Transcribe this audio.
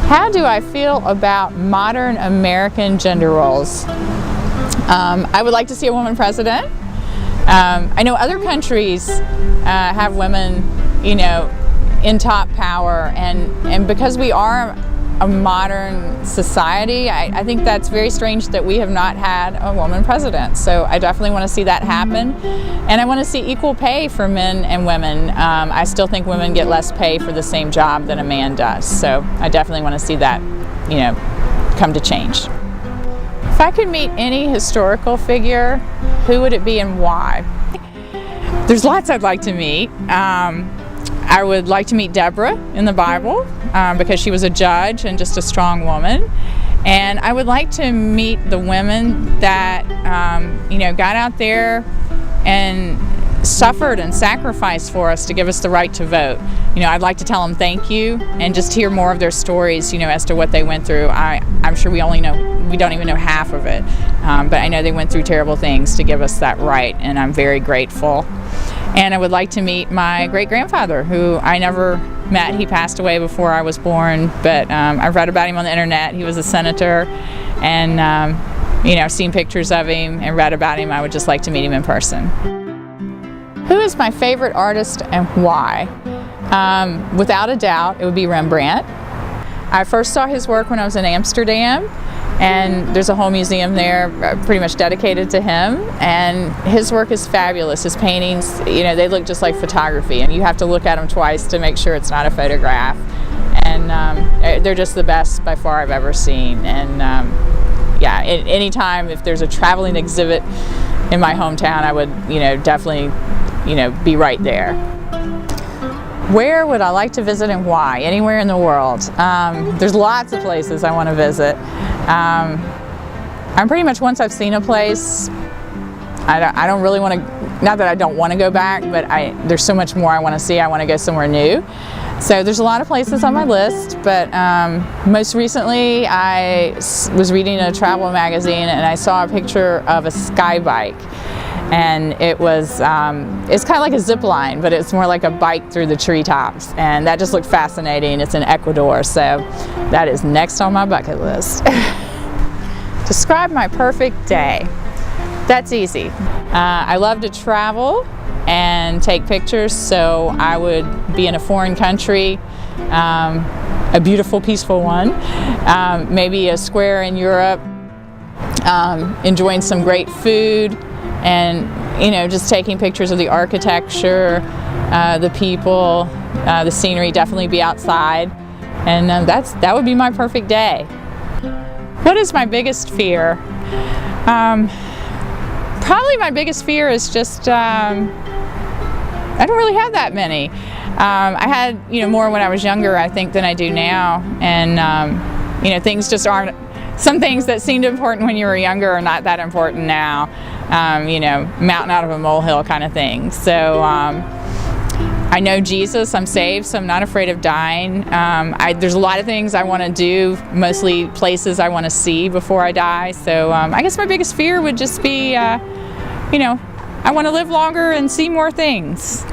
How do I feel about modern American gender roles? I would like to see a woman president. I know other countries have women, in top power, and because we are a modern society, I think that's very strange that we have not had a woman president. So I definitely want to see that happen, and I want to see equal pay for men and women. I still think women get less pay for the same job than a man does. So I definitely want to see that, come to change. If I could meet any historical figure, who would it be and why? There's lots I'd like to meet. I would like to meet Deborah in the Bible because she was a judge and just a strong woman. And I would like to meet the women that, got out there and suffered and sacrificed for us to give us the right to vote. I'd like to tell them thank you and just hear more of their stories, as to what they went through. I'm sure we don't even know half of it, but I know they went through terrible things to give us that right, and I'm very grateful. And I would like to meet my great-grandfather, who I never met. He passed away before I was born, but I've read about him on the internet. He was a senator, and I've seen pictures of him and read about him. I would just like to meet him in person. Who is my favorite artist and why? Without a doubt, it would be Rembrandt. I first saw his work when I was in Amsterdam, and there's a whole museum there pretty much dedicated to him, and his work is fabulous. His paintings, they look just like photography, and you have to look at them twice to make sure it's not a photograph. And they're just the best by far I've ever seen. And anytime if there's a traveling exhibit in my hometown, I would definitely be right there. Where would I like to visit and why? Anywhere in the world. There's lots of places I want to visit. I'm pretty much, once I've seen a place, I don't really want to, not that I don't want to go back, but there's so much more I want to see. I want to go somewhere new. So there's a lot of places on my list, but most recently I was reading a travel magazine and I saw a picture of a sky bike. And it was, it's kind of like a zip line, but it's more like a bike through the treetops. And that just looked fascinating. It's in Ecuador, so that is next on my bucket list. Describe my perfect day. That's easy. I love to travel and take pictures, so I would be in a foreign country, a beautiful, peaceful one, maybe a square in Europe, enjoying some great food, and just taking pictures of the architecture, the people, the scenery. Definitely be outside, and that would be my perfect day. What is my biggest fear? Probably my biggest fear is just I don't really have that many. I had more when I was younger, I think, than I do now, and things just aren't. Some things that seemed important when you were younger are not that important now. Mountain out of a molehill kind of thing. So I know Jesus, I'm saved, so I'm not afraid of dying. There's a lot of things I want to do, mostly places I want to see before I die. So I guess my biggest fear would just be, I want to live longer and see more things.